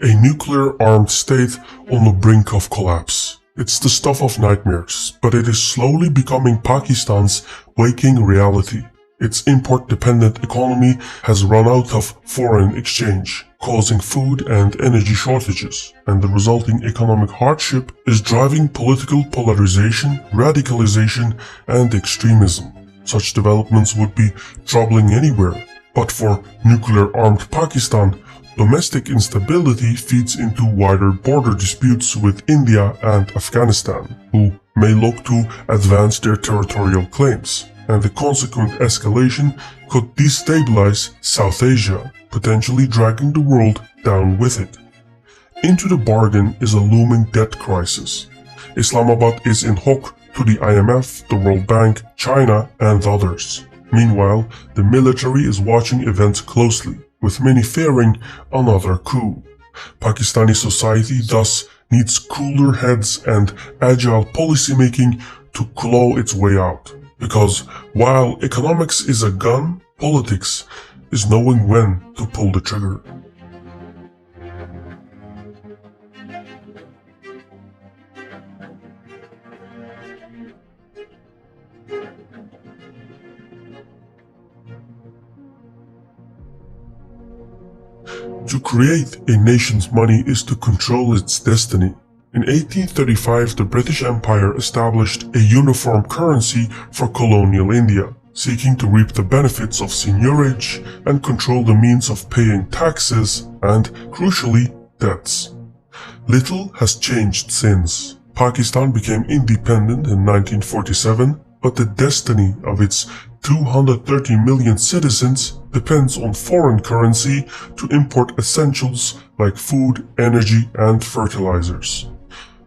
A nuclear-armed state on the brink of collapse. It's the stuff of nightmares, but it is slowly becoming Pakistan's waking reality. Its import-dependent economy has run out of foreign exchange, causing food and energy shortages, and the resulting economic hardship is driving political polarization, radicalization, and extremism. Such developments would be troubling anywhere, but for nuclear-armed Pakistan, domestic instability feeds into wider border disputes with India and Afghanistan, who may look to advance their territorial claims, and the consequent escalation could destabilize South Asia, potentially dragging the world down with it. Into the bargain is a looming debt crisis. Islamabad is in hock to the IMF, the World Bank, China, and others. Meanwhile, the military is watching events closely, with many fearing another coup. Pakistani society thus needs cooler heads and agile policymaking to claw its way out. Because while economics is a gun, politics is knowing when to pull the trigger. To create a nation's money is to control its destiny. In 1835, the British Empire established a uniform currency for colonial India, seeking to reap the benefits of seigniorage and control the means of paying taxes and, crucially, debts. Little has changed since. Pakistan became independent in 1947, but the destiny of its 230 million citizens depends on foreign currency to import essentials like food, energy, and fertilizers.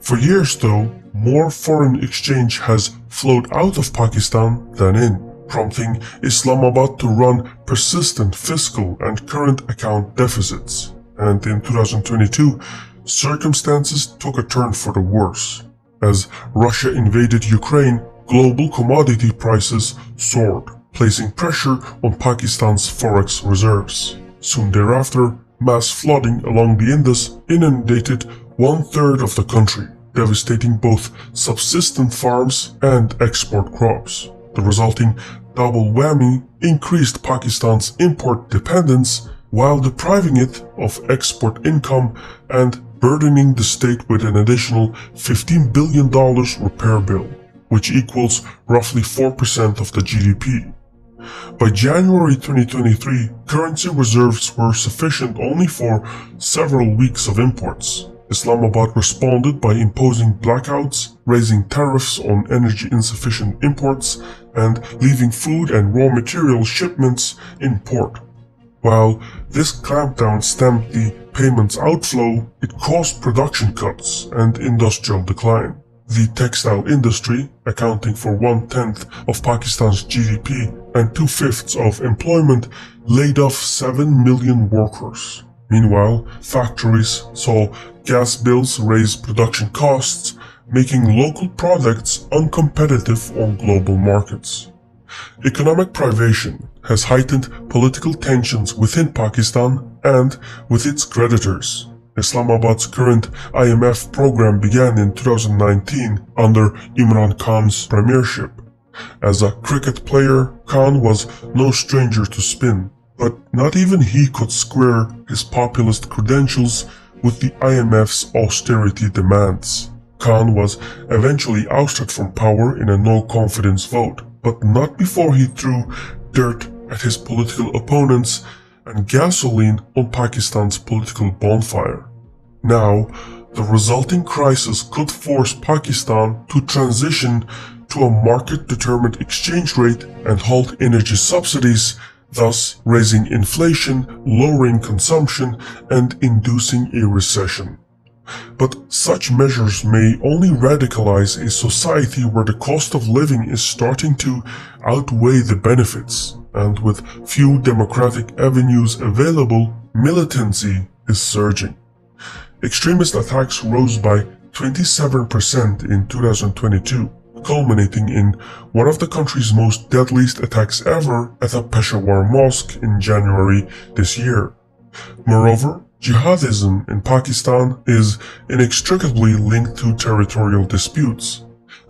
For years, though, more foreign exchange has flowed out of Pakistan than in, prompting Islamabad to run persistent fiscal and current account deficits. And in 2022, circumstances took a turn for the worse. As Russia invaded Ukraine, global commodity prices soared, placing pressure on Pakistan's forex reserves. Soon thereafter, mass flooding along the Indus inundated one-third of the country, devastating both subsistence farms and export crops. The resulting double whammy increased Pakistan's import dependence while depriving it of export income and burdening the state with an additional $15 billion repair bill, which equals roughly 4% of the GDP. By January 2023, currency reserves were sufficient only for several weeks of imports. Islamabad responded by imposing blackouts, raising tariffs on energy-insufficient imports, and leaving food and raw material shipments in port. While this clampdown stemmed the payments outflow, it caused production cuts and industrial decline. The textile industry, accounting for 1/10 of Pakistan's GDP and 2/5 of employment, laid off 7 million workers. Meanwhile, factories saw gas bills raise production costs, making local products uncompetitive on global markets. Economic privation has heightened political tensions within Pakistan and with its creditors. Islamabad's current IMF program began in 2019 under Imran Khan's premiership. As a cricket player, Khan was no stranger to spin, but not even he could square his populist credentials with the IMF's austerity demands. Khan was eventually ousted from power in a no-confidence vote, but not before he threw dirt at his political opponents and gasoline on Pakistan's political bonfire. Now, the resulting crisis could force Pakistan to transition to a market-determined exchange rate and halt energy subsidies, thus raising inflation, lowering consumption, and inducing a recession. But such measures may only radicalize a society where the cost of living is starting to outweigh the benefits, and with few democratic avenues available, militancy is surging. Extremist attacks rose by 27% in 2022, culminating in one of the country's most deadliest attacks ever at a Peshawar mosque in January this year. Moreover, Jihadism in Pakistan is inextricably linked to territorial disputes.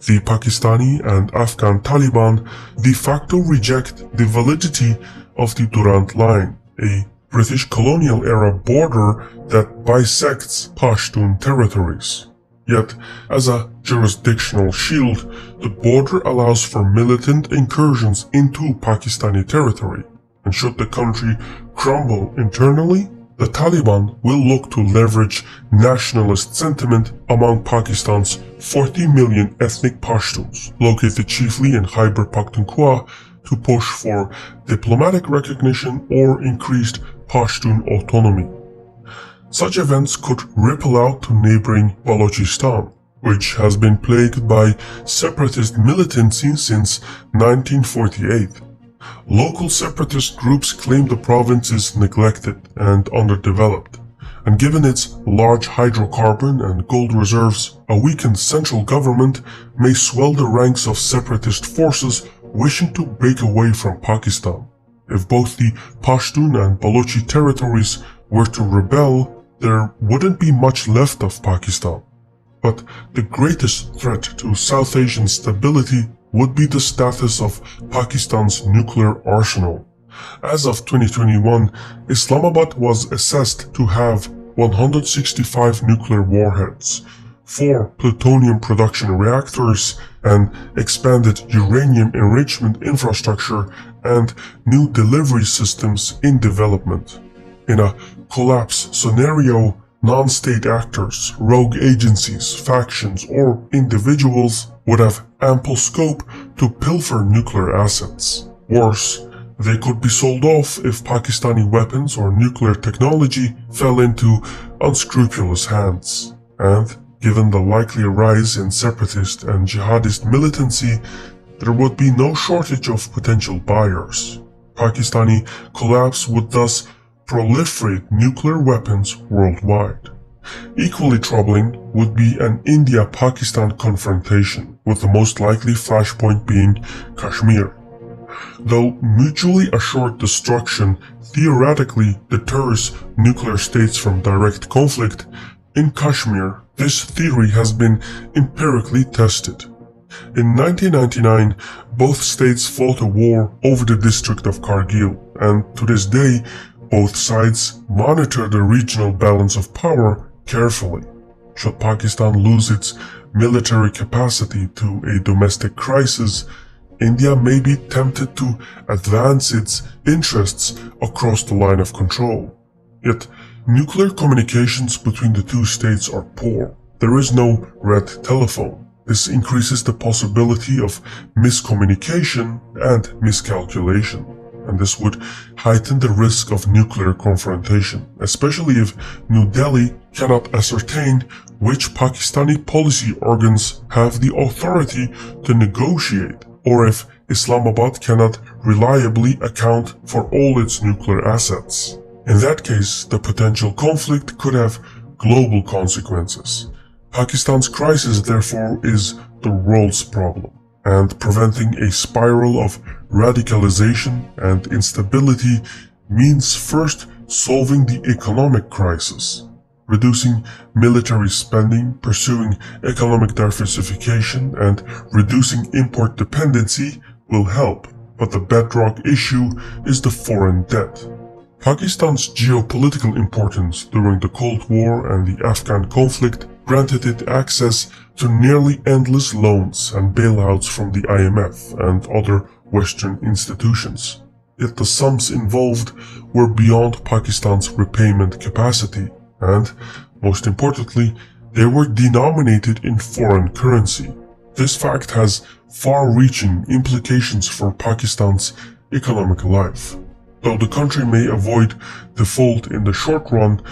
The Pakistani and Afghan Taliban de facto reject the validity of the Durand Line, a British colonial-era border that bisects Pashtun territories. Yet, as a jurisdictional shield, the border allows for militant incursions into Pakistani territory, and should the country crumble internally, the Taliban will look to leverage nationalist sentiment among Pakistan's 40 million ethnic Pashtuns, located chiefly in Khyber Pakhtunkhwa, to push for diplomatic recognition or increased Pashtun autonomy. Such events could ripple out to neighboring Balochistan, which has been plagued by separatist militancy since 1948. Local separatist groups claim the province is neglected and underdeveloped, and given its large hydrocarbon and gold reserves, a weakened central government may swell the ranks of separatist forces wishing to break away from Pakistan. If both the Pashtun and Balochi territories were to rebel, there wouldn't be much left of Pakistan. But the greatest threat to South Asian stability would be the status of Pakistan's nuclear arsenal. As of 2021, Islamabad was assessed to have 165 nuclear warheads, 4 plutonium production reactors, and expanded uranium enrichment infrastructure and new delivery systems in development. In a collapse scenario, non-state actors, rogue agencies, factions, or individuals would have ample scope to pilfer nuclear assets. Worse, they could be sold off if Pakistani weapons or nuclear technology fell into unscrupulous hands. And, given the likely rise in separatist and jihadist militancy, there would be no shortage of potential buyers. Pakistani collapse would thus proliferate nuclear weapons worldwide. Equally troubling would be an India-Pakistan confrontation, with the most likely flashpoint being Kashmir. Though mutually assured destruction theoretically deters nuclear states from direct conflict, in Kashmir, this theory has been empirically tested. In 1999, both states fought a war over the district of Kargil, and to this day, both sides monitor the regional balance of power carefully. Should Pakistan lose its military capacity to a domestic crisis, India may be tempted to advance its interests across the line of control. Yet, nuclear communications between the two states are poor. There is no red telephone. This increases the possibility of miscommunication and miscalculation, and this would heighten the risk of nuclear confrontation, especially if New Delhi cannot ascertain which Pakistani policy organs have the authority to negotiate, or if Islamabad cannot reliably account for all its nuclear assets. In that case, the potential conflict could have global consequences. Pakistan's crisis, therefore, is the world's problem, and preventing a spiral of radicalization and instability means first solving the economic crisis. Reducing military spending, pursuing economic diversification, and reducing import dependency will help, but the bedrock issue is the foreign debt. Pakistan's geopolitical importance during the Cold War and the Afghan conflict granted it access to nearly endless loans and bailouts from the IMF and other Western institutions. Yet the sums involved were beyond Pakistan's repayment capacity, and, most importantly, they were denominated in foreign currency. This fact has far-reaching implications for Pakistan's economic life. Though the country may avoid default in the short run,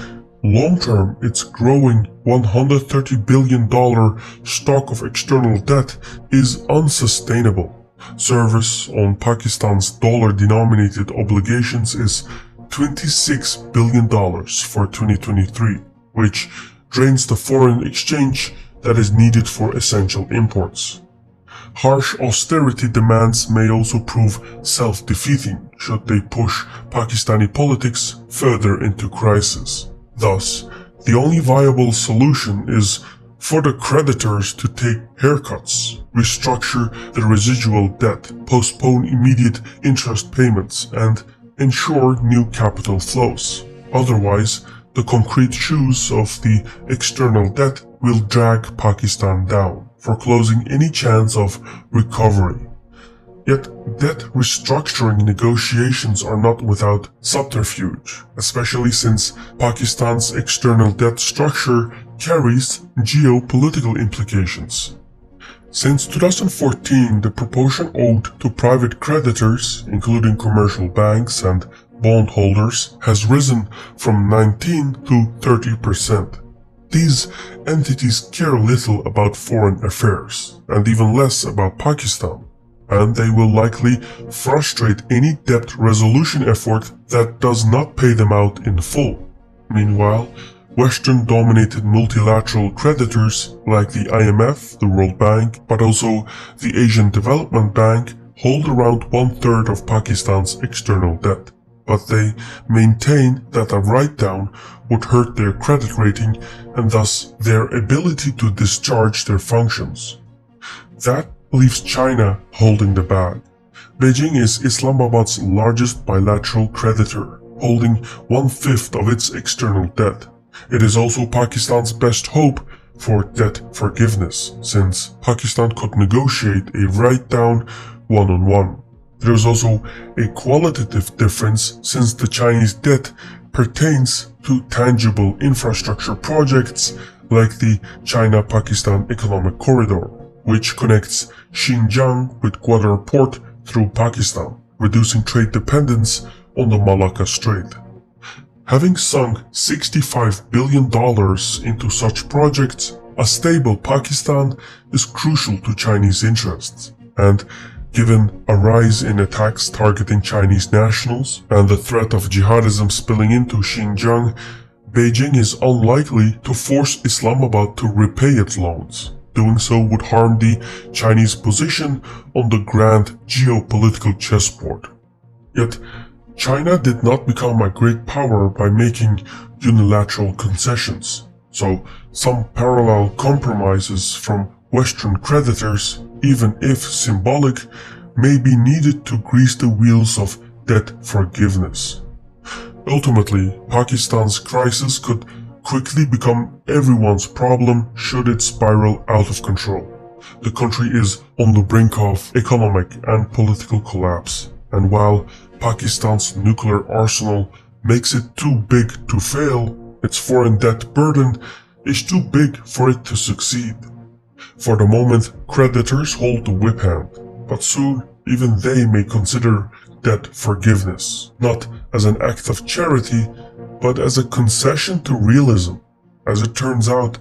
long-term its growing $130 billion stock of external debt is unsustainable. Service on Pakistan's dollar-denominated obligations is $26 billion for 2023, which drains the foreign exchange that is needed for essential imports. Harsh austerity demands may also prove self-defeating should they push Pakistani politics further into crisis. Thus, the only viable solution is for the creditors to take haircuts, restructure the residual debt, postpone immediate interest payments, and ensure new capital flows. Otherwise, the concrete shoes of the external debt will drag Pakistan down, foreclosing any chance of recovery. Yet, debt restructuring negotiations are not without subterfuge, especially since Pakistan's external debt structure carries geopolitical implications. Since 2014, the proportion owed to private creditors, including commercial banks and bondholders, has risen from 19 to 30%. These entities care little about foreign affairs, and even less about Pakistan, and they will likely frustrate any debt resolution effort that does not pay them out in full. Meanwhile, Western-dominated multilateral creditors like the IMF, the World Bank, but also the Asian Development Bank hold around one-third of Pakistan's external debt, but they maintain that a write-down would hurt their credit rating and thus their ability to discharge their functions. That leaves China holding the bag. Beijing is Islamabad's largest bilateral creditor, holding 1/5 of its external debt. It is also Pakistan's best hope for debt forgiveness, since Pakistan could negotiate a write-down one-on-one. There is also a qualitative difference since the Chinese debt pertains to tangible infrastructure projects like the China-Pakistan Economic Corridor, which connects Xinjiang with Gwadar Port through Pakistan, reducing trade dependence on the Malacca Strait. Having sunk $65 billion into such projects, a stable Pakistan is crucial to Chinese interests, and given a rise in attacks targeting Chinese nationals and the threat of jihadism spilling into Xinjiang, Beijing is unlikely to force Islamabad to repay its loans. Doing so would harm the Chinese position on the grand geopolitical chessboard. Yet, China did not become a great power by making unilateral concessions, so some parallel compromises from Western creditors, even if symbolic, may be needed to grease the wheels of debt forgiveness. Ultimately, Pakistan's crisis could quickly become everyone's problem should it spiral out of control. The country is on the brink of economic and political collapse, and while Pakistan's nuclear arsenal makes it too big to fail, its foreign debt burden is too big for it to succeed. For the moment, creditors hold the whip hand, but soon even they may consider debt forgiveness, not as an act of charity, but as a concession to realism. As it turns out,